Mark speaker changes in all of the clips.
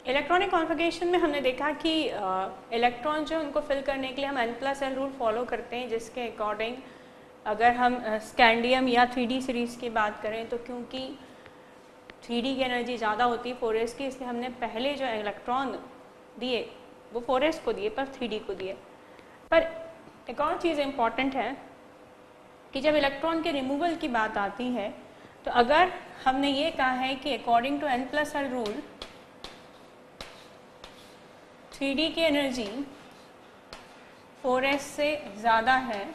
Speaker 1: Electronic configuration में हमने देखा कि इलेक्ट्रॉन जो उनको फिल करने के लिए हम n+l रूल फॉलो करते हैं, जिसके अकॉर्डिंग अगर हम स्कैंडियम या 3D सीरीज़ की बात करें तो क्योंकि 3D की एनर्जी ज़्यादा होती है 4s की, इसलिए हमने पहले जो इलेक्ट्रॉन दिए वो 4s को दिए पर 3D को दिए। पर एक और चीज़ इम्पॉर्टेंट है कि जब इलेक्ट्रॉन के रिमूवल की बात आती है तो अगर हमने ये कहा है कि according to n+l rule 3D की एनर्जी 4s से ज़्यादा है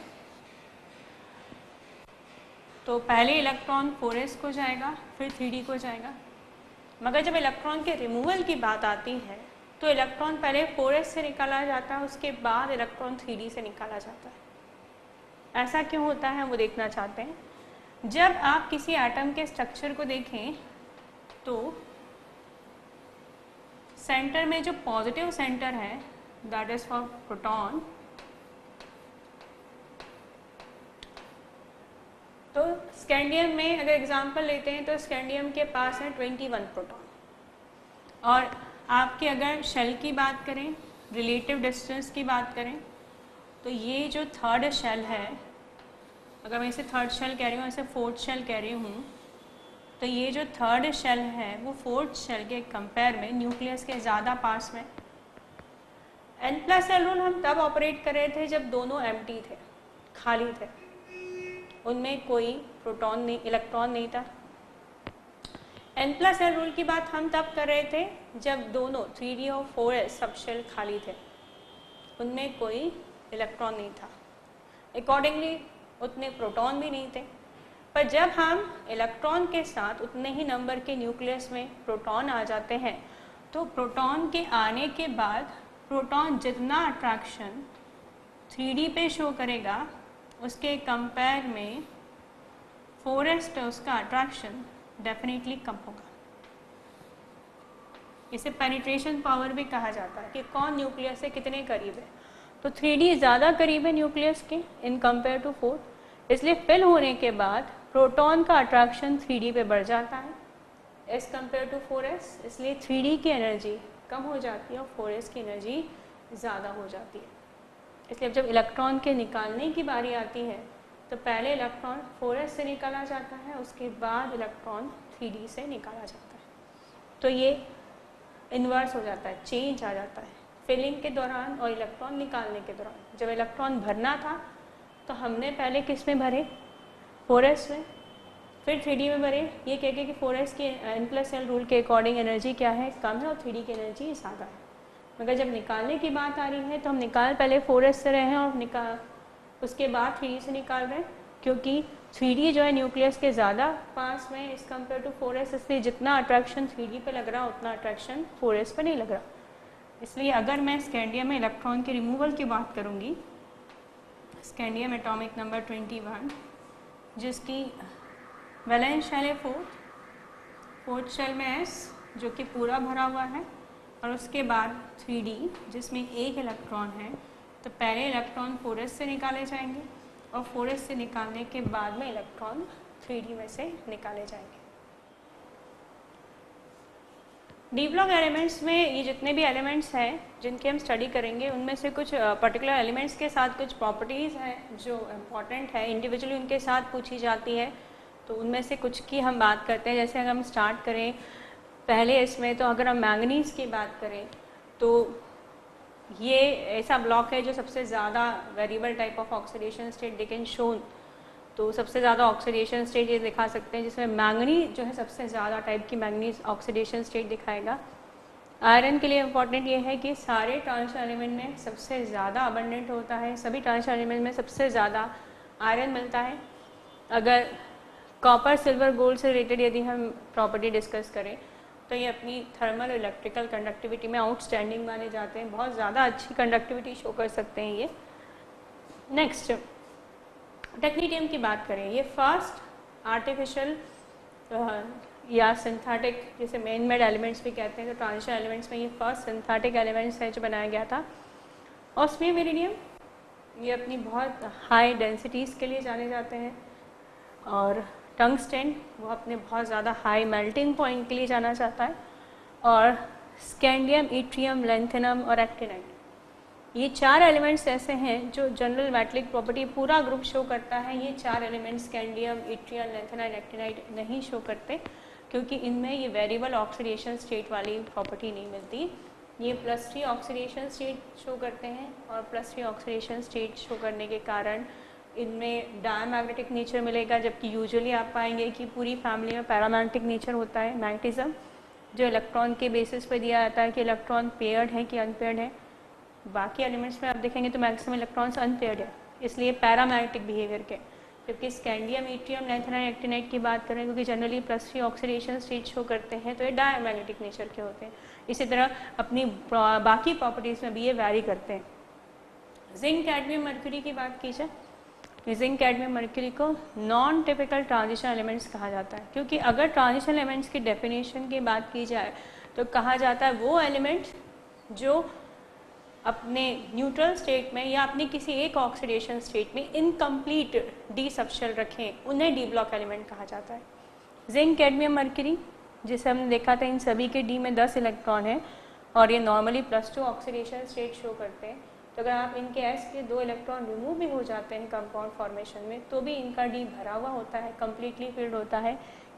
Speaker 1: तो पहले इलेक्ट्रॉन 4s को जाएगा फिर 3D को जाएगा। मगर जब इलेक्ट्रॉन के रिमूवल की बात आती है तो इलेक्ट्रॉन पहले 4s से निकाला जाता है, उसके बाद इलेक्ट्रॉन 3D से निकाला जाता है। ऐसा क्यों होता है वो देखना चाहते हैं। जब आप किसी एटम के स्ट्रक्चर को देखें तो सेंटर में जो पॉजिटिव सेंटर है दैट इज फॉर प्रोटॉन, तो स्कैंडियम में अगर एग्जांपल लेते हैं तो स्कैंडियम के पास है 21 प्रोटॉन। और आपके अगर शेल की बात करें, रिलेटिव डिस्टेंस की बात करें, तो ये जो थर्ड शेल है, अगर मैं इसे थर्ड शेल कह रही हूँ, इसे फोर्थ शेल कह रही हूँ, तो ये जो थर्ड शेल है वो फोर्थ शेल के कंपेयर में न्यूक्लियस के ज़्यादा पास में। n+l रूल हम तब ऑपरेट कर रहे थे जब दोनों एम्प्टी थे, खाली थे, उनमें कोई प्रोटॉन नहीं, इलेक्ट्रॉन नहीं था। n+l रूल की बात हम तब कर रहे थे जब दोनों 3D और 4s सब शेल खाली थे, उनमें कोई इलेक्ट्रॉन नहीं था, अकॉर्डिंगली उतने प्रोटॉन भी नहीं थे। पर जब हम इलेक्ट्रॉन के साथ उतने ही नंबर के न्यूक्लियस में प्रोटॉन आ जाते हैं तो प्रोटॉन के आने के बाद प्रोटॉन जितना अट्रैक्शन 3D पे शो करेगा उसके कंपेयर में 4s पे उसका अट्रैक्शन डेफिनेटली कम होगा। इसे पेनिट्रेशन पावर भी कहा जाता है कि कौन न्यूक्लियस से कितने करीब है। तो 3D ज़्यादा करीब है न्यूक्लियस के इन कंपेयर टू 4, इसलिए फिल होने के बाद प्रोटॉन का अट्रैक्शन 3D पे बढ़ जाता है एज कंपेयर टू 4s, इसलिए 3D की एनर्जी कम हो जाती है और 4s की एनर्जी ज़्यादा हो जाती है। इसलिए जब इलेक्ट्रॉन के निकालने की बारी आती है तो पहले इलेक्ट्रॉन 4s से निकाला जाता है, उसके बाद इलेक्ट्रॉन 3D से निकाला जाता है। तो ये इन्वर्स हो जाता है, चेंज आ जाता है फिलिंग के दौरान और इलेक्ट्रॉन निकालने के दौरान। जब इलेक्ट्रॉन भरना था तो हमने पहले किस में भरे, 4s में, फिर 3D में भरे, ये कह के कि 4s की n+l रूल के अकॉर्डिंग एनर्जी क्या है, कम है, और 3D की एनर्जी ज़्यादा है। मगर जब निकालने की बात आ रही है तो हम निकाल पहले 4s से रहे हैं और उसके बाद 3D से निकाल रहे हैं, क्योंकि 3D जो है न्यूक्लियस के ज़्यादा पास में इस कंपेयर टू 4s, इसलिए जितना अट्रैक्शन 3D पे लग रहा उतना अट्रैक्शन 4s पे नहीं लग रहा। इसलिए अगर मैं स्कैंडियम में इलेक्ट्रॉन के रिमूवल की बात करूँगी, स्कैंडियम एटॉमिक नंबर 21 जिसकी वैलेंस शेल है फोर्थ शेल में s जो कि पूरा भरा हुआ है, और उसके बाद 3D जिसमें एक इलेक्ट्रॉन है, तो पहले इलेक्ट्रॉन 4s से निकाले जाएंगे और 4s से निकालने के बाद में इलेक्ट्रॉन 3D में से निकाले जाएंगे। डी ब्लॉक एलिमेंट्स में ये जितने भी एलिमेंट्स हैं जिनकी हम स्टडी करेंगे, उनमें से कुछ पर्टिकुलर एलिमेंट्स के साथ कुछ प्रॉपर्टीज़ हैं जो इम्पॉर्टेंट है, इंडिविजुअली उनके साथ पूछी जाती है, तो उनमें से कुछ की हम बात करते हैं। जैसे अगर हम स्टार्ट करें पहले इसमें, तो अगर हम मैंगनीज़ की बात करें तो ये ऐसा ब्लॉक है जो सबसे ज़्यादा variable type of oxidation state they can shown, तो सबसे ज़्यादा ऑक्सीडेशन स्टेट ये दिखा सकते हैं, जिसमें मैंगनीज जो है सबसे ज़्यादा टाइप की मैंगनीज ऑक्सीडेशन स्टेट दिखाएगा। आयरन के लिए इम्पॉर्टेंट ये है कि सारे ट्रांजिशन एलिमेंट में सबसे ज़्यादा अबंडेंट होता है, सभी ट्रांजिशन एलिमेंट में सबसे ज़्यादा आयरन मिलता है। अगर कॉपर सिल्वर गोल्ड से रिलेटेड यदि हम प्रॉपर्टी डिस्कस करें तो ये अपनी थर्मल और इलेक्ट्रिकल कंडक्टिविटी में आउटस्टैंडिंग माने जाते हैं, बहुत ज़्यादा अच्छी कंडक्टिविटी शो कर सकते हैं ये। नेक्स्ट टेक्नीडियम की बात करें, ये फर्स्ट आर्टिफिशियल या सिंथेटिक, जिसे मेन मेड एलिमेंट्स भी कहते हैं, तो ट्रांजिशन एलिमेंट्स में ये फर्स्ट सिंथेटिक एलिमेंट्स है जो बनाया गया था। ऑस्मियम इरिडियम ये अपनी बहुत हाई डेंसिटीज़ के लिए जाने जाते हैं, और टंगस्टेन वो अपने बहुत ज़्यादा हाई मेल्टिंग पॉइंट के लिए जाना जाता है, और स्कैंडियम, इट्रियम, लैंथेनम और एक्टिनाइट। ये 4 एलिमेंट्स ऐसे हैं जो जनरल मेटलिक प्रॉपर्टी पूरा ग्रुप शो करता है। ये 4 elements scandium, yttrium, lanthanide, actinide नहीं शो करते क्योंकि इनमें ये वेरिएबल ऑक्सीडेशन स्टेट वाली प्रॉपर्टी नहीं मिलती। ये +3 ऑक्सीडेशन स्टेट शो करते हैं और +3 ऑक्सीडेशन स्टेट शो करने के कारण इनमें डायमैग्नेटिक नेचर मिलेगा, जबकि यूजुअली आप पाएंगे कि पूरी फैमिली में पैरामैग्नेटिक नेचर होता है। मैग्नेटिज्म जो इलेक्ट्रॉन के बेसिस पर दिया जाता है कि इलेक्ट्रॉन पेयर्ड है कि अनपेयर्ड है। बाकी एलिमेंट्स में आप देखेंगे तो मैक्सिमम इलेक्ट्रॉन्स अनपेयर्ड है, इसलिए पैरामैग्नेटिक बिहेवियर के। जबकि स्कैंडियम, इट्रियम, लैंथेनाइट, एक्टिनाइट की बात करें क्योंकि जनरली +3 ऑक्सीडेशन स्टेट शो करते हैं तो ये डायमैग्नेटिक नेचर के होते हैं। इसी तरह अपनी बाकी प्रॉपर्टीज़ में भी ये वैरी करते हैं। जिंक, कैडमियम, मर्क्यूरी की बात की जाए, जिंक, कैडमियम, मर्क्यूरी को नॉन टिपिकल ट्रांजिशन एलिमेंट्स कहा जाता है क्योंकि अगर ट्रांजिशन एलिमेंट्स की डेफिनेशन की बात की जाए तो कहा जाता है वो एलिमेंट्स जो अपने न्यूट्रल स्टेट में या अपनी किसी एक ऑक्सीडेशन स्टेट में इनकम्प्लीट डी सबशेल रखें, उन्हें डी ब्लॉक एलिमेंट कहा जाता है। जिंक, कैडमियम, मर्क्यूरी जिसे हमने देखा था इन सभी के डी में 10 इलेक्ट्रॉन है और ये नॉर्मली +2 ऑक्सीडेशन स्टेट शो करते हैं। तो अगर आप इनके एस के 2 इलेक्ट्रॉन रिमूव भी हो जाते हैं कंपाउंड फॉर्मेशन में तो भी इनका डी भरा हुआ होता है, कम्प्लीटली फिल्ड होता है,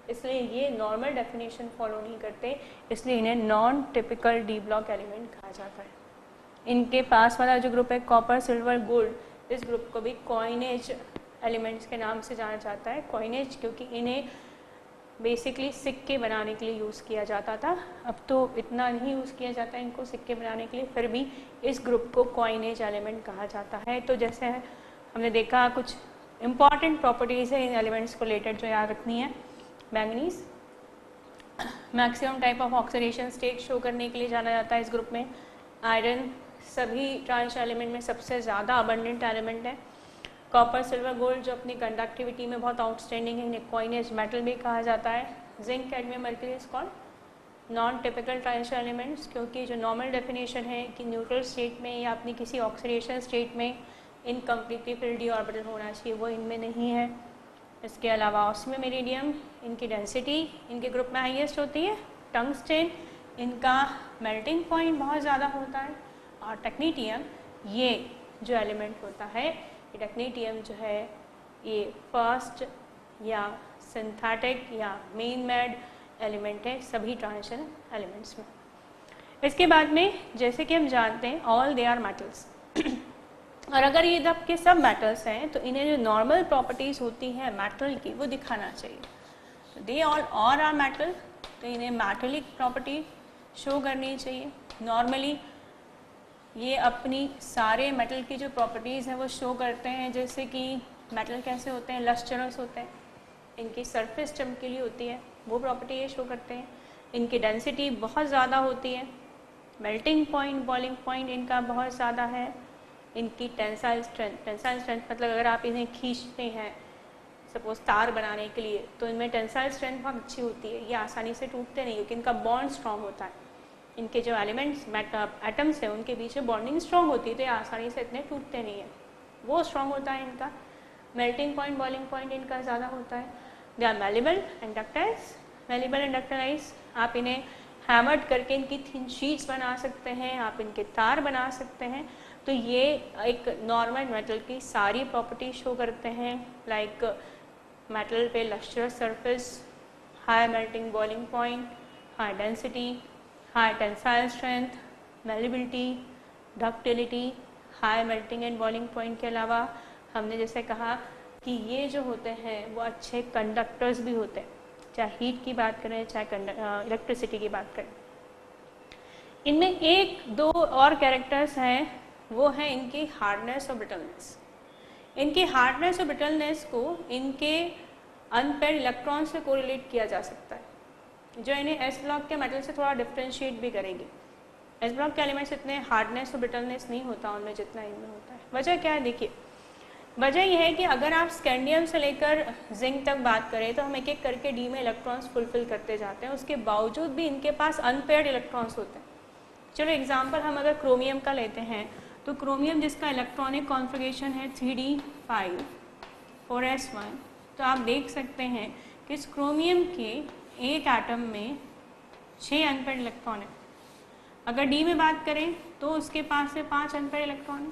Speaker 1: इसलिए ये नॉर्मल डेफिनेशन फॉलो नहीं करते, इसलिए इन्हें non typical D block element कहा जाता है। इनके पास वाला जो ग्रुप है कॉपर, सिल्वर, गोल्ड, इस ग्रुप को भी कॉइनेज एलिमेंट्स के नाम से जाना जाता है। कॉइनेज क्योंकि इन्हें बेसिकली सिक्के बनाने के लिए यूज़ किया जाता था, अब तो इतना नहीं यूज़ किया जाता है इनको सिक्के बनाने के लिए, फिर भी इस ग्रुप को कॉइनेज एलिमेंट कहा जाता है। तो जैसे हमने देखा कुछ इम्पॉर्टेंट प्रॉपर्टीज़ है इन एलिमेंट्स को रिलेटेड जो याद रखनी है। Manganese maximum type of oxidation state show करने के लिए जाना जाता है इस ग्रुप में। आयरन सभी ट्रांजिशन एलिमेंट में सबसे ज़्यादा अबंडेंट एलिमेंट है। कॉपर, सिल्वर, गोल्ड जो अपनी कंडक्टिविटी में बहुत आउटस्टैंडिंग है, इन्हें कॉइनेज मेटल भी कहा जाता है। Zinc, cadmium, mercury is called non typical transition elements क्योंकि जो नॉर्मल डेफिनेशन है कि न्यूट्रल स्टेट में या अपनी किसी ऑक्सीडेशन स्टेट में इनकम्प्लीटली फिल्ड डी ऑर्बिटल होना चाहिए, वो इनमें नहीं है। इसके अलावा ऑस्मियम, इरिडियम, इनकी डेंसिटी इनके ग्रुप में हाईएस्ट होती है। टंगस्टेन, इनका मेल्टिंग पॉइंट बहुत ज़्यादा होता है। और टेक्नीटियम, ये जो एलिमेंट होता है, ये टेक्नीटियम जो है ये फर्स्ट या सिंथेटिक या मेन मेड एलिमेंट है सभी ट्रांजिशन एलिमेंट्स में। इसके बाद में जैसे कि हम जानते हैं ऑल दे आर मेटल्स और अगर ये जब के सब मेटल्स हैं तो इन्हें जो नॉर्मल प्रॉपर्टीज़ होती हैं मेटल की वो दिखाना चाहिए। दे ऑल आर मेटल, तो इन्हें मेटलिक प्रॉपर्टी शो करनी चाहिए। नॉर्मली ये अपनी सारे मेटल की जो प्रॉपर्टीज़ हैं वो शो करते हैं, जैसे कि मेटल कैसे होते हैं, लस्टरस होते हैं, इनकी सरफेस चमकीली होती है, वो प्रॉपर्टी ये शो करते हैं। इनकी डेंसिटी बहुत ज़्यादा होती है, मेल्टिंग पॉइंट, बॉइलिंग पॉइंट इनका बहुत ज़्यादा है। इनकी टेंसाइल स्ट्रेंथ मतलब अगर आप इन्हें खींचते हैं सपोज तार बनाने के लिए तो इनमें टेंसाइल स्ट्रेंथ बहुत अच्छी होती है, ये आसानी से टूटते नहीं क्योंकि इनका बॉन्ड स्ट्रॉन्ग होता है। इनके जो एलिमेंट्स एटम्स हैं उनके बीच में बॉन्डिंग स्ट्रॉन्ग होती है तो ये आसानी से इतने टूटते नहीं हैं, वो स्ट्रॉन्ग होता है इनका। मेल्टिंग पॉइंट, बॉइलिंग पॉइंट इनका ज़्यादा होता है। They are malleable and ductiles, malleable and ductiles, आप इन्हें हैमर्ड करके इनकी थिन शीट्स बना सकते हैं, आप इनके तार बना सकते हैं। तो ये एक नॉर्मल मेटल की सारी प्रॉपर्टी शो करते हैं, लाइक मेटल पे lustrous surface, high melting boiling point, high density, high tensile strength, malleability, ductility, high melting and boiling point के अलावा हमने जैसे कहा कि ये जो होते हैं वो अच्छे कंडक्टर्स भी होते हैं, चाहे हीट की बात करें चाहे इलेक्ट्रिसिटी की बात करें। इनमें एक दो और कैरेक्टर्स हैं, वो है इनकी हार्डनेस और ब्रिटलनेस। इनकी हार्डनेस और ब्रिटलनेस को इनके अनपेयर्ड इलेक्ट्रॉन से कोरिलेट किया जा सकता है, जो इन्हें एस ब्लॉक के मेटल से थोड़ा डिफ्रेंशिएट भी करेगी। एस ब्लॉक के एलिमेंट्स इतने हार्डनेस और ब्रिटलनेस नहीं होता उनमें जितना इनमें होता है। वजह क्या है, देखिए वजह यह है कि अगर आप स्कैंडियम से लेकर जिंक तक बात करें तो हम एक एक करके डी में इलेक्ट्रॉन्स फुलफिल करते जाते हैं, उसके बावजूद भी इनके पास अनपेयर्ड इलेक्ट्रॉन्स होते हैं। चलो एग्जाम्पल हम अगर क्रोमियम का लेते हैं तो क्रोमियम जिसका इलेक्ट्रॉनिक कॉन्फ़िगरेशन है 3d5 4s1, तो आप देख सकते हैं कि इस क्रोमियम के एक एटम में 6 अनपेयर्ड इलेक्ट्रॉन है। अगर डी में बात करें तो उसके पास में 5 अनपेयर इलेक्ट्रॉन है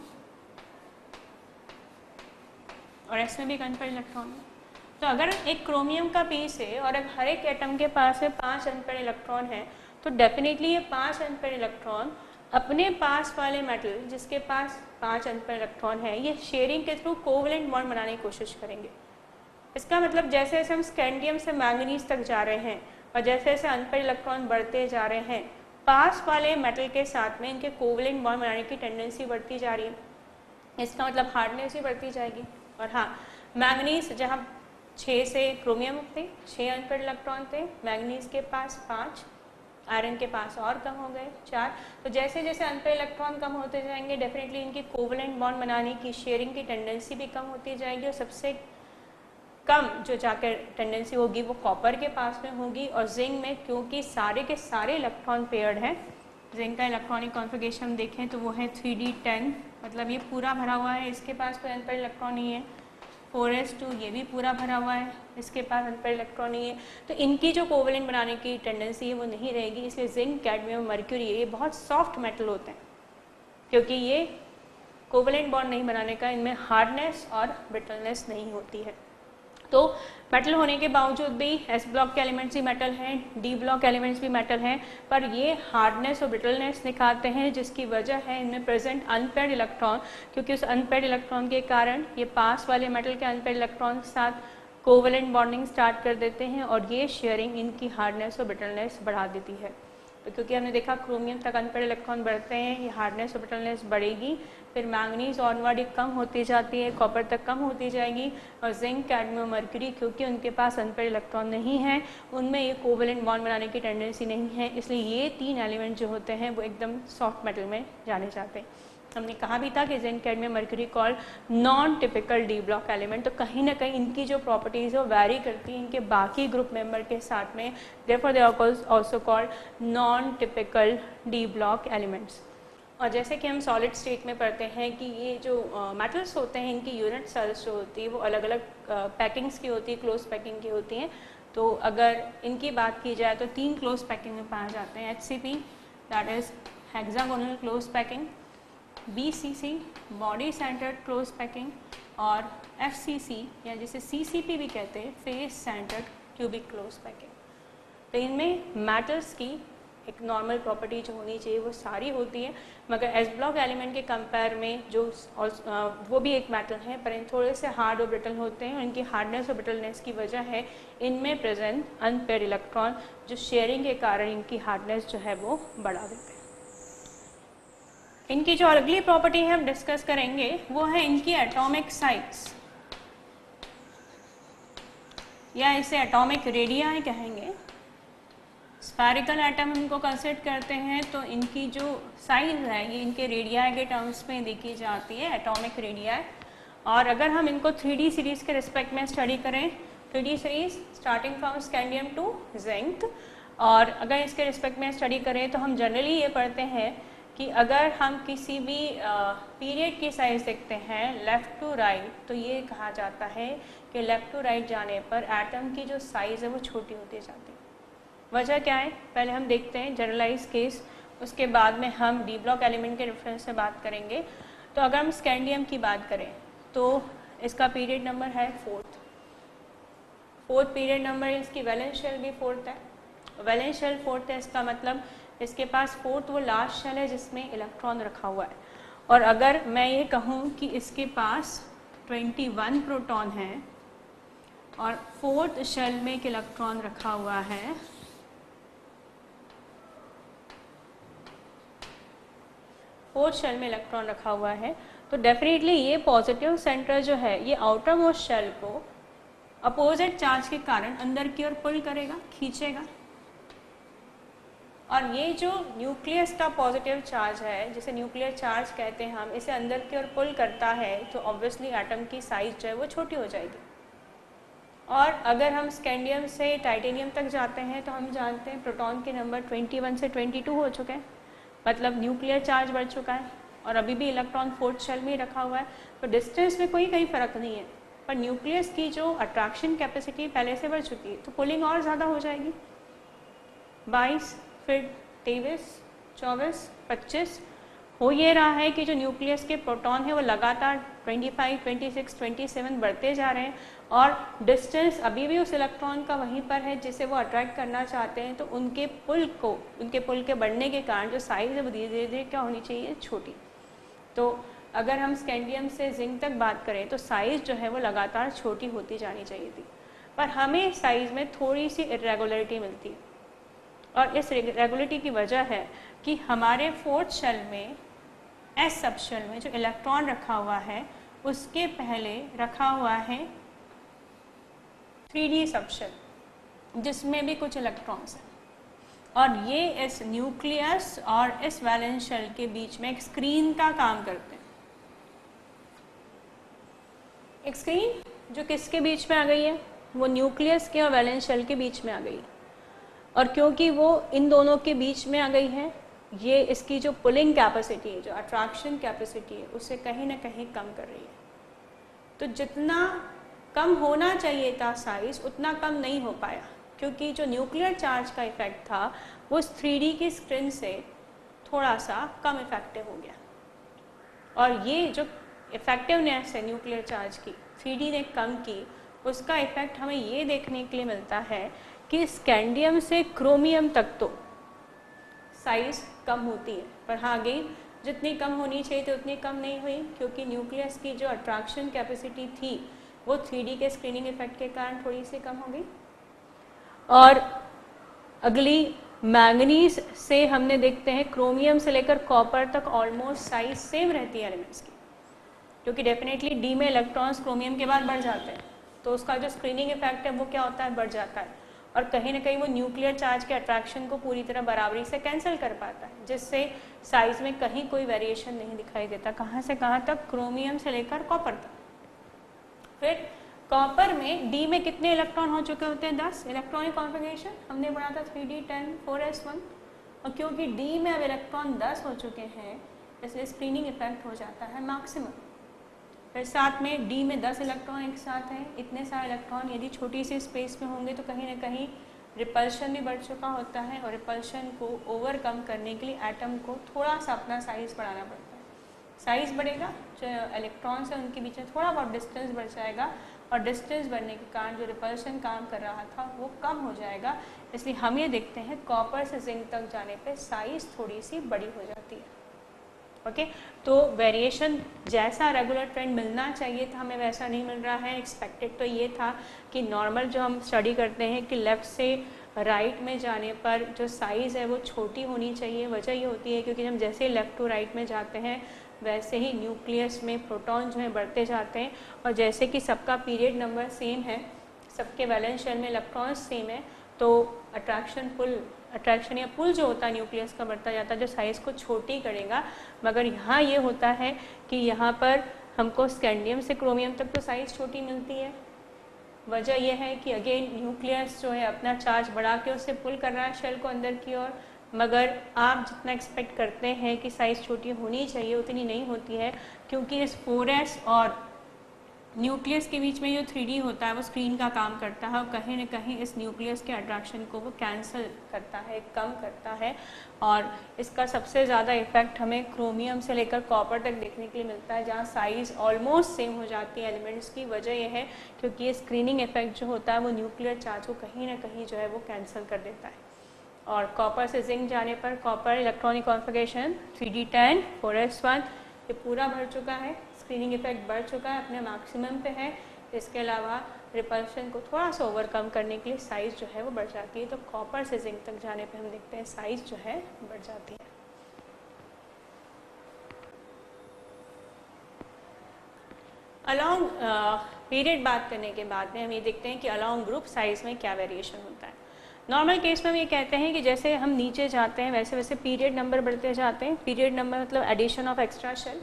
Speaker 1: और एस में भी एक अनपेयर इलेक्ट्रॉन है। तो अगर एक क्रोमियम का पीस है और हर एक एटम के पास में 5 अनपेयर इलेक्ट्रॉन है तो डेफिनेटली ये 5 अनपेयर इलेक्ट्रॉन अपने पास वाले मेटल जिसके पास 5 अनपेयर इलेक्ट्रॉन है ये शेयरिंग के थ्रू कोवलेंट बॉन्ड बनाने की कोशिश करेंगे। इसका मतलब जैसे जैसे हम स्कैंडियम से मैंगनीज तक जा रहे हैं और जैसे जैसे अनपेयर इलेक्ट्रॉन बढ़ते जा रहे हैं पास वाले मेटल के साथ में इनके कोवलेंट बॉन्ड बनाने की टेंडेंसी बढ़ती जा रही है। इसका मतलब हार्डनेस भी बढ़ती जाएगी। और हाँ, मैंगनीज जहाँ 6 से क्रोमियम थे 6 अनपेयर इलेक्ट्रॉन थे, मैंगनीज के पास 5, आयरन के पास और कम हो गए 4। तो जैसे जैसे अनपेयर इलेक्ट्रॉन कम होते जाएंगे डेफिनेटली इनकी कोवलेंट बॉन्ड बनाने की शेयरिंग की टेंडेंसी भी कम होती जाएगी और सबसे कम जो जाकर टेंडेंसी होगी वो कॉपर के पास में होगी। और जिंक में क्योंकि सारे के सारे इलेक्ट्रॉन पेयर्ड हैं, जिंक का इलेक्ट्रॉनिक कॉन्फ़िगरेशन देखें तो वो है 3d10, मतलब ये पूरा भरा हुआ है, इसके पास कोई अनपेयर इलेक्ट्रॉन नहीं है। 4s2 ये भी पूरा भरा हुआ है, इसके पास अनपेयर इलेक्ट्रॉन नहीं है। तो इनकी जो कोवलेंट बनाने की टेंडेंसी है वो नहीं रहेगी। इसलिए जिंक, कैडमियम, मर्क्यूरी ये बहुत सॉफ्ट मेटल होते हैं क्योंकि ये कोवलेंट बॉन्ड नहीं बनाने का इनमें हार्डनेस और ब्रिटलनेस नहीं होती है। तो मेटल होने के बावजूद भी एस ब्लॉक के एलिमेंट्स भी मेटल हैं, डी ब्लॉक एलिमेंट्स भी मेटल हैं, पर ये हार्डनेस और ब्रिटलनेस दिखाते हैं जिसकी वजह है इनमें प्रेजेंट अनपेयर्ड इलेक्ट्रॉन, क्योंकि उस अनपेयर्ड इलेक्ट्रॉन के कारण ये पास वाले मेटल के अनपेयर्ड इलेक्ट्रॉन के साथ कोवलेंट बॉन्डिंग स्टार्ट कर देते हैं और ये शेयरिंग इनकी हार्डनेस और ब्रिटलनेस बढ़ा देती है। तो क्योंकि हमने देखा क्रोमियम तक अनपेयर्ड इलेक्ट्रॉन बढ़ते हैं, ये हार्डनेस और ब्रिटलनेस बढ़ेगी, फिर मैंगनीज ऑनवर्ड कम होती जाती है, कॉपर तक कम होती जाएगी, और जिंक, कैडमियम, मर्क्यूरी क्योंकि उनके पास अनपेयर्ड इलेक्ट्रॉन नहीं है उनमें ये कोवलेंट बॉन्ड बनाने की टेंडेंसी नहीं है, इसलिए ये 3 एलिमेंट जो होते हैं वो एकदम सॉफ्ट मेटल में जाने जाते हैं। हमने कहा भी था कि zinc, cadmium, mercury called non typical D block element, तो कहीं ना कहीं इनकी जो प्रॉपर्टीज़ है वो वैरी करती हैं इनके बाकी ग्रुप मेंबर के साथ में, therefore they are also called non typical D block elements. और जैसे कि हम सॉलिड स्टेट में पढ़ते हैं कि ये जो मेटल्स होते हैं इनकी यूनिट सेल्स जो होती है वो अलग अलग पैकिंग्स की होती है, क्लोज पैकिंग की होती हैं। तो अगर इनकी बात की जाए तो 3 क्लोज पैकिंग में पाए जाते हैं, HCP that is hexagonal close packing, BCC body centred close packing, और FCC या जिसे CCP भी कहते हैं face centred cubic close packing. तो इनमें मेटल्स की एक नॉर्मल प्रॉपर्टी जो होनी चाहिए वो सारी होती है, मगर एस ब्लॉक एलिमेंट के कंपेयर में जो वो भी एक मेटल है पर इन थोड़े से हार्ड और ब्रिटल होते हैं, और इनकी हार्डनेस और ब्रिटलनेस की वजह है इनमें प्रेजेंट अनपेयर्ड इलेक्ट्रॉन जो शेयरिंग के कारण इनकी हार्डनेस जो है वो बढ़ा देते हैं। इनकी जो अगली प्रॉपर्टी है हम डिस्कस करेंगे वो है इनकी एटॉमिक साइज, या इसे एटॉमिक रेडियाई कहेंगे। स्फेरिकल एटम इनको कंसिडर करते हैं तो इनकी जो साइज है ये इनके रेडियाई के टर्म्स में देखी जाती है, एटॉमिक रेडियाई। और अगर हम इनको 3D सीरीज के रिस्पेक्ट में स्टडी करें, 3D series starting from scandium to zinc, और अगर इसके रिस्पेक्ट में स्टडी करें तो हम जनरली ये पढ़ते हैं कि अगर हम किसी भी पीरियड की साइज देखते हैं लेफ़्ट टू राइट, तो ये कहा जाता है कि लेफ़्ट टू राइट जाने पर एटम की जो साइज़ है वो छोटी होती जाती है। वजह क्या है, पहले हम देखते हैं जनरलाइज केस, उसके बाद में हम डी ब्लॉक एलिमेंट के रेफरेंस से बात करेंगे। तो अगर हम स्कैंडियम की बात करें तो इसका पीरियड नंबर है 4th पीरियड नंबर, इसकी वैलेंस शेल भी 4th है। वैलेंस शेल 4th है, इसका मतलब इसके पास 4th वो लास्ट शेल है जिसमें इलेक्ट्रॉन रखा हुआ है। और अगर मैं ये कहूँ कि इसके पास 21 प्रोटॉन है और 4th शेल में एक इलेक्ट्रॉन रखा हुआ है, फोर्थ शेल में इलेक्ट्रॉन रखा हुआ है, तो डेफिनेटली ये पॉजिटिव सेंटर जो है ये आउटर मोस्ट शेल को अपोजिट चार्ज के कारण अंदर की ओर पुल करेगा, खींचेगा। और ये जो न्यूक्लियस का पॉजिटिव चार्ज है जिसे न्यूक्लियर चार्ज कहते हैं हम, इसे अंदर की ओर पुल करता है तो ऑब्वियसली एटम की साइज जो है वो छोटी हो जाएगी। और अगर हम स्कैंडियम से टाइटेनियम तक जाते हैं तो हम जानते हैं प्रोटॉन के नंबर 21 से 22 हो चुके हैं, मतलब न्यूक्लियर चार्ज बढ़ चुका है, और अभी भी इलेक्ट्रॉन 4th शेल में ही रखा हुआ है। तो डिस्टेंस में कहीं फ़र्क नहीं है, पर न्यूक्लियस की जो अट्रैक्शन कैपेसिटी पहले से बढ़ चुकी है तो पुलिंग और ज़्यादा हो जाएगी। 22 फिर 23 24, 25 हो ये रहा है कि जो न्यूक्लियस के प्रोटॉन है वो लगातार 25, 26, 27 बढ़ते जा रहे हैं और डिस्टेंस अभी भी उस इलेक्ट्रॉन का वहीं पर है जिसे वो अट्रैक्ट करना चाहते हैं। तो उनके पुल के बढ़ने के कारण जो साइज है वो धीरे धीरे क्या होनी चाहिए, छोटी। तो अगर हम स्कैंडियम से जिंक तक बात करें तो साइज जो है वो लगातार छोटी होती जानी चाहिए थी, पर हमें साइज में थोड़ी सी इरेगुलरिटी मिलती है और इस इरेगुलरिटी की वजह है कि हमारे फोर्थ शेल में, एस सब शेल में जो इलेक्ट्रॉन रखा हुआ है उसके पहले रखा हुआ है 3D सब शेल जिसमें भी कुछ इलेक्ट्रॉन्स हैं और ये इस न्यूक्लियस और इस वैलेंस शेल के बीच में एक स्क्रीन का काम करते हैं। एक स्क्रीन जो किसके बीच में आ गई है, वो न्यूक्लियस के और वैलेंस शेल के बीच में आ गई है और क्योंकि वो इन दोनों के बीच में आ गई है, ये इसकी जो पुलिंग कैपेसिटी है, जो अट्रैक्शन कैपेसिटी है, उसे कहीं ना कहीं कम कर रही है। तो जितना कम होना चाहिए था साइज उतना कम नहीं हो पाया क्योंकि जो न्यूक्लियर चार्ज का इफेक्ट था वो उस 3D की स्क्रीन से थोड़ा सा कम इफेक्टिव हो गया और ये जो इफेक्टिवनेस है न्यूक्लियर चार्ज की 3D ने कम की, उसका इफेक्ट हमें ये देखने के लिए मिलता है कि स्कैंडियम से क्रोमियम तक तो साइज कम होती है, पर हाँ अगेन जितनी कम होनी चाहिए थी उतनी कम नहीं हुई क्योंकि न्यूक्लियस की जो अट्रैक्शन कैपेसिटी थी वो 3D के स्क्रीनिंग इफेक्ट के कारण थोड़ी सी कम हो गई। और अगली मैंगनीज से हमने देखते हैं क्रोमियम से लेकर कॉपर तक ऑलमोस्ट साइज सेम रहती है एलिमेंट्स की, क्योंकि डेफिनेटली डी में इलेक्ट्रॉन्स क्रोमियम के बाद बढ़ जाते हैं तो उसका जो स्क्रीनिंग इफेक्ट है वो क्या होता है, बढ़ जाता है और कहीं ना कहीं वो न्यूक्लियर चार्ज के अट्रैक्शन को पूरी तरह बराबरी से कैंसिल कर पाता है, जिससे साइज में कहीं कोई वेरिएशन नहीं दिखाई देता। कहाँ से कहाँ तक, क्रोमियम से लेकर कॉपर तक। फिर कॉपर में डी में कितने इलेक्ट्रॉन हो चुके होते हैं, 10 इलेक्ट्रॉनिक कॉन्फ़िगरेशन हमने पढ़ा था 3d10 4s1 और क्योंकि डी में अब इलेक्ट्रॉन 10 हो चुके हैं इसलिए स्क्रीनिंग इफेक्ट हो जाता है मैक्सिमम। फिर साथ में डी में 10 इलेक्ट्रॉन एक साथ हैं, इतने सारे इलेक्ट्रॉन यदि छोटी सी स्पेस में होंगे तो कहीं ना कहीं रिपल्शन भी बढ़ चुका होता है और रिपल्शन को ओवरकम करने के लिए एटम को थोड़ा सा अपना साइज बढ़ाना पड़ता है। साइज बढ़ेगा, जो इलेक्ट्रॉन्स हैं उनके बीच में थोड़ा बहुत डिस्टेंस बढ़ जाएगा और डिस्टेंस बढ़ने के कारण जो रिपल्शन काम कर रहा था वो कम हो जाएगा। इसलिए हम ये देखते हैं कॉपर से जिंक तक जाने पे साइज थोड़ी सी बड़ी हो जाती है। ओके, तो वेरिएशन जैसा रेगुलर ट्रेंड मिलना चाहिए था हमें वैसा नहीं मिल रहा है। एक्सपेक्टेड तो ये था कि नॉर्मल जो हम स्टडी करते हैं कि लेफ़्ट से राइट में जाने पर जो साइज़ है वो छोटी होनी चाहिए। वजह ये होती है क्योंकि हम जैसे लेफ़्ट टू राइट में जाते हैं वैसे ही न्यूक्लियस में प्रोटॉन जो है बढ़ते जाते हैं और जैसे कि सबका पीरियड नंबर सेम है, सबके वैलेंस शेल में इलेक्ट्रॉन्स सेम है, तो अट्रैक्शन या पुल जो होता है न्यूक्लियस का बढ़ता जाता है जो साइज़ को छोटी करेगा। मगर यहाँ ये होता है कि यहाँ पर हमको स्कैंडियम से क्रोमियम तक तो साइज़ छोटी मिलती है। वजह यह है कि अगेन न्यूक्लियस जो है अपना चार्ज बढ़ा के उससे पुल कर रहा है शेल को अंदर की ओर, मगर आप जितना एक्सपेक्ट करते हैं कि साइज़ छोटी होनी चाहिए उतनी नहीं होती है क्योंकि इस 4s और न्यूक्लियस के बीच में जो 3D होता है वो स्क्रीन का काम करता है और कहीं ना कहीं इस न्यूक्लियस के अट्रैक्शन को वो कैंसिल करता है, कम करता है। और इसका सबसे ज़्यादा इफेक्ट हमें क्रोमियम से लेकर कॉपर तक देखने के लिए मिलता है जहाँ साइज़ ऑलमोस्ट सेम हो जाती है एलिमेंट्स की। वजह यह है क्योंकि ये स्क्रीनिंग इफेक्ट जो होता है वो न्यूक्लियर चार्ज को कहीं ना कहीं जो है वो कैंसिल कर देता है। और कॉपर से जिंक जाने पर copper electronic configuration 3d10 4s1 ये पूरा भर चुका है, स्क्रीनिंग इफेक्ट बढ़ चुका है, अपने मैक्सिमम पे है। इसके अलावा रिपल्शन को थोड़ा सा ओवरकम करने के लिए साइज़ जो है वो बढ़ जाती है। तो कॉपर से जिंक तक जाने पे हम देखते हैं साइज़ जो है बढ़ जाती है। अलॉन्ग पीरियड बात करने के बाद में हम ये देखते हैं कि अलॉन्ग ग्रुप साइज़ में क्या वेरिएशन होता है। नॉर्मल केस में हम ये कहते हैं कि जैसे हम नीचे जाते हैं वैसे वैसे पीरियड नंबर बढ़ते जाते हैं। पीरियड नंबर मतलब एडिशन ऑफ एक्स्ट्रा शेल।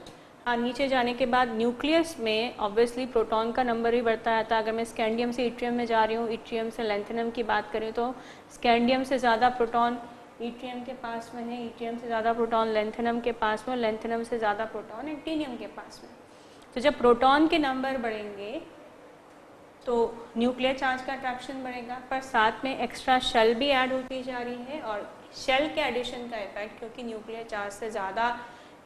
Speaker 1: हाँ, नीचे जाने के बाद न्यूक्लियस में ऑब्वियसली प्रोटॉन का नंबर भी बढ़ता जाता है। अगर मैं स्कैंडियम से इट्रियम में जा रही हूँ, इट्रियम से लैंथेनम की बात करें तो स्कैंडियम से ज़्यादा प्रोटॉन इट्रियम के पास में है, इट्रियम से ज़्यादा प्रोटॉन लैंथेनम के पास में, और लैंथेनम से ज़्यादा प्रोटॉन एक्टिनियम के पास में। तो जब प्रोटॉन के नंबर बढ़ेंगे तो न्यूक्लियर चार्ज का अट्रैक्शन बढ़ेगा, पर साथ में एक्स्ट्रा शेल भी ऐड होती जा रही है और शेल के एडिशन का इफेक्ट, क्योंकि न्यूक्लियर चार्ज से ज़्यादा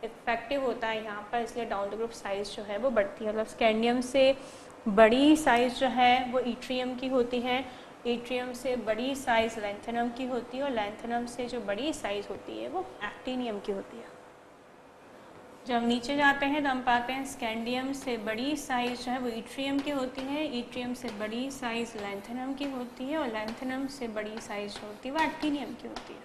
Speaker 1: इफेक्टिव होता है यहाँ पर, इसलिए डाउन द ग्रुप साइज़ जो है वो बढ़ती है। मतलब स्कैंडियम से बड़ी साइज़ जो है वो इट्रियम की होती है, इट्रियम से बड़ी साइज़ लैंथेनम की होती है, और लैंथेनम से जो बड़ी साइज़ होती है वो एक्टिनियम की होती है। जब नीचे जाते हैं तो हम पाते हैं स्कैंडियम से बड़ी साइज़ जो है वो इट्रियम की होती है, इट्रियम से बड़ी साइज़ लैंथेनम की होती है, और लैंथेनम से बड़ी साइज़ जो होती है वो एक्टिनियम की होती है।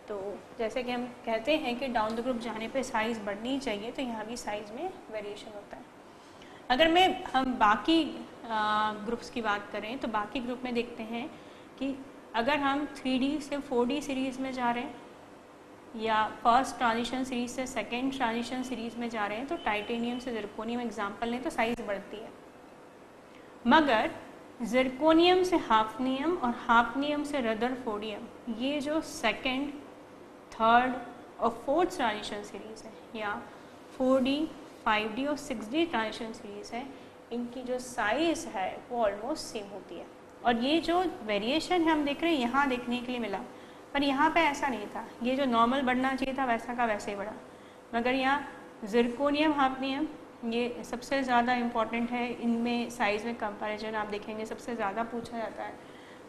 Speaker 1: तो जैसे कि हम कहते हैं कि डाउन द ग्रुप जाने पे साइज़ बढ़नी चाहिए, तो यहाँ भी साइज़ में वेरिएशन होता है। अगर हम बाकी ग्रुप्स की बात करें तो बाकी ग्रुप में देखते हैं कि अगर हम 3D से 4D सीरीज़ में जा रहे हैं या फर्स्ट ट्रांजिशन सीरीज से सेकेंड ट्रांजिशन सीरीज में जा रहे हैं, तो टाइटेनियम से ज़िरकोनियम एग्जाम्पल लें तो साइज़ बढ़ती है। मगर ज़िरकोनियम से हाफनियम और हाफनियम से रदरफोर्डियम, ये जो सेकेंड, थर्ड और फोर्थ ट्रांजिशन सीरीज़ है, या 4D, 5D और 6D ट्रांजिशन सीरीज़ है, इनकी जो साइज़ है वो ऑलमोस्ट सेम होती है। और ये जो वेरिएशन है हम देख रहे हैं यहाँ देखने के लिए मिला, पर यहाँ पे ऐसा नहीं था। ये जो नॉर्मल बढ़ना चाहिए था वैसा का वैसे ही बढ़ा, मगर यहाँ ज़िरकोनियम हाफनियम ये सबसे ज़्यादा इम्पॉर्टेंट है। इनमें साइज़ में कंपैरिजन आप देखेंगे सबसे ज़्यादा पूछा जाता है,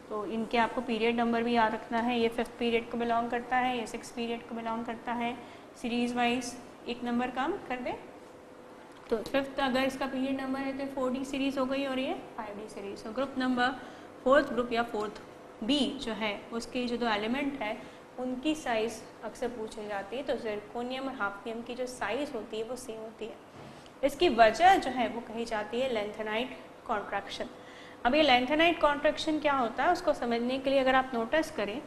Speaker 1: तो इनके आपको पीरियड नंबर भी याद रखना है। ये 5th पीरियड को बिलोंग करता है, ये 6th पीरियड को बिलोंग करता है। सीरीज़ वाइज एक नंबर कम कर दे, तो 5th अगर इसका पीरियड नंबर है तो 4D सीरीज़ हो गई, और ये 5D सीरीज़। तो ग्रुप नंबर 4th ग्रुप या 4th B जो है उसके जो 2 एलिमेंट है उनकी साइज़ अक्सर पूछी जाती है। तो ज़िरकोनियम और हाफनियम की जो साइज़ होती है वो सेम होती है। इसकी वजह जो है वो कही जाती है लैंथेनाइट कॉन्ट्रैक्शन। अब ये लैंथेनाइट कॉन्ट्रैक्शन क्या होता है उसको समझने के लिए अगर आप नोटिस करें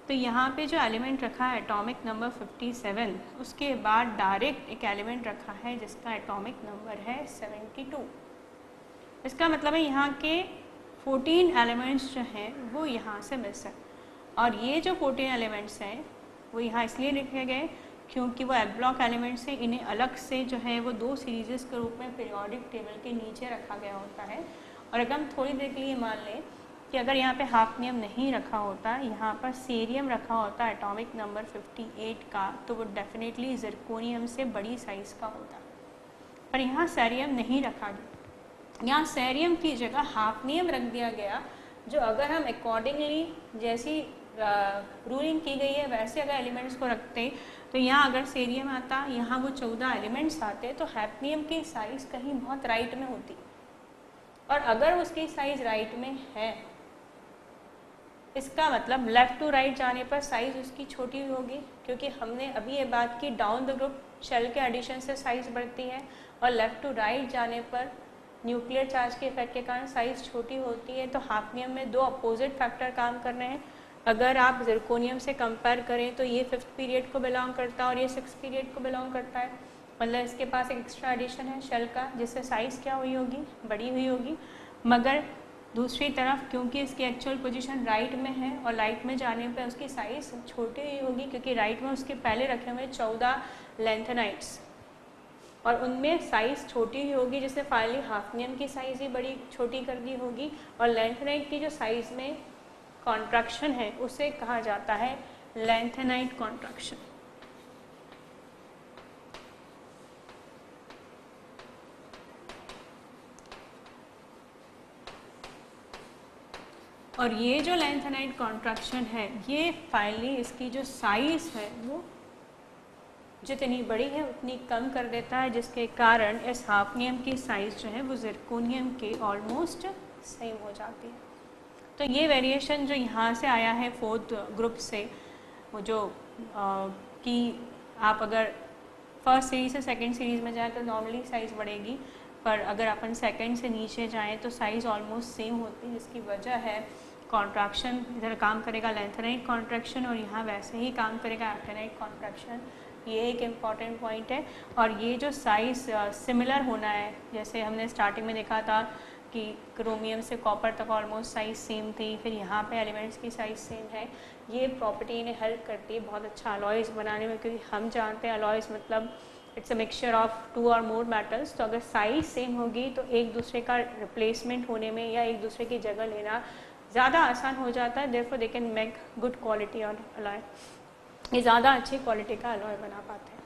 Speaker 1: तो यहाँ पे जो एलिमेंट रखा है एटॉमिक नंबर 57, उसके बाद डायरेक्ट एक एलिमेंट रखा है जिसका एटॉमिक नंबर है 72। इसका मतलब है यहाँ के 14 एलिमेंट्स जो हैं वो यहाँ से मिस है, और ये जो 14 एलिमेंट्स हैं वो यहाँ इसलिए लिखे गए क्योंकि वो एग ब्लॉक एलिमेंट्स हैं। इन्हें अलग से जो है वो 2 सीरीज़ के रूप में पीरियोडिक टेबल के नीचे रखा गया होता है। और अगर हम थोड़ी देर के लिए मान लें कि अगर यहाँ पे हाफनियम नहीं रखा होता, यहाँ पर सीरियम रखा होता एटॉमिक नंबर 58 का, तो वो डेफिनेटली ज़िरकोनियम से बड़ी साइज़ का होता। पर यहाँ सेरियम नहीं रखा गया, यहाँ सेरियम की जगह हाफनियम रख दिया गया, जो अगर हम अकॉर्डिंगली जैसी रूलिंग की गई है वैसे अगर एलिमेंट्स को रखते तो यहाँ अगर सेरियम आता, यहाँ वो 14 एलिमेंट्स आते, तो हैफनियम की साइज़ कहीं बहुत राइट में होती, और अगर उसकी साइज़ राइट में है इसका मतलब लेफ़्ट टू राइट जाने पर साइज़ उसकी छोटी होगी, क्योंकि हमने अभी ये बात की डाउन द ग्रुप शेल के एडिशन से साइज़ बढ़ती है, और लेफ़्ट टू राइट जाने पर न्यूक्लियर चार्ज के इफेक्ट के कारण साइज़ छोटी होती है। तो हाफनियम में 2 अपोजिट फैक्टर काम कर रहे हैं। अगर आप ज़िरकोनियम से कंपेयर करें तो ये 5th पीरियड को बिलोंग करता है और ये 6th पीरियड को बिलोंग करता है, मतलब इसके पास एक एक्स्ट्रा एडिशन है शेल का, जिससे साइज़ क्या हुई होगी, बड़ी हुई होगी। मगर दूसरी तरफ क्योंकि इसकी एक्चुअल पोजीशन राइट में है और राइट में जाने पर उसकी साइज़ छोटी हुई होगी, क्योंकि राइट में उसके पहले रखे हुए 14 लैंथेनाइट्स और उनमें साइज़ छोटी ही होगी, जिससे फाइनली हाफनियम की साइज़ ही बड़ी छोटी कर दी होगी। और लैंथेनाइट की जो साइज़ में कॉन्ट्रैक्शन है उसे कहा जाता है लैंथेनाइट कॉन्ट्रैक्शन। और ये जो लैंथेनाइट कॉन्ट्रैक्शन है ये फाइनली इसकी जो साइज़ है वो जितनी बड़ी है उतनी कम कर देता है, जिसके कारण इस हाफनियम की साइज़ जो है वो ज़िरकोनियम के ऑलमोस्ट सेम हो जाती है। तो ये वेरिएशन जो यहाँ से आया है 4th ग्रुप से, वो जो कि आप अगर फर्स्ट सीरीज़ से सेकंड सीरीज़ में जाएँ तो नॉर्मली साइज़ बढ़ेगी, पर अगर अपन सेकंड से नीचे जाएँ तो साइज़ ऑलमोस्ट सेम होती है, जिसकी वजह है कॉन्ट्रैक्शन इधर काम करेगा लैंथेनाइट कॉन्ट्रैक्शन और यहाँ वैसे ही काम करेगा एक्टिनाइट कॉन्ट्रैक्शन। ये एक इम्पॉर्टेंट पॉइंट है। और ये जो साइज़ सिमिलर होना है, जैसे हमने स्टार्टिंग में देखा था कि क्रोमियम से कॉपर तक ऑलमोस्ट साइज़ सेम थी, फिर यहाँ पे एलिमेंट्स की साइज़ सेम है, ये प्रॉपर्टी इन्हें हेल्प करती है बहुत अच्छा अलॉयज़ बनाने में, क्योंकि हम जानते हैं अलॉयज़ मतलब इट्स अ मिक्सचर ऑफ 2 और मोर मेटल्स। तो अगर साइज़ सेम होगी तो एक दूसरे का रिप्लेसमेंट होने में या एक दूसरे की जगह लेना ज़्यादा आसान हो जाता है, therefore they can make good quality of alloy, ये ज़्यादा अच्छी क्वालिटी का अलॉय बना पाते हैं।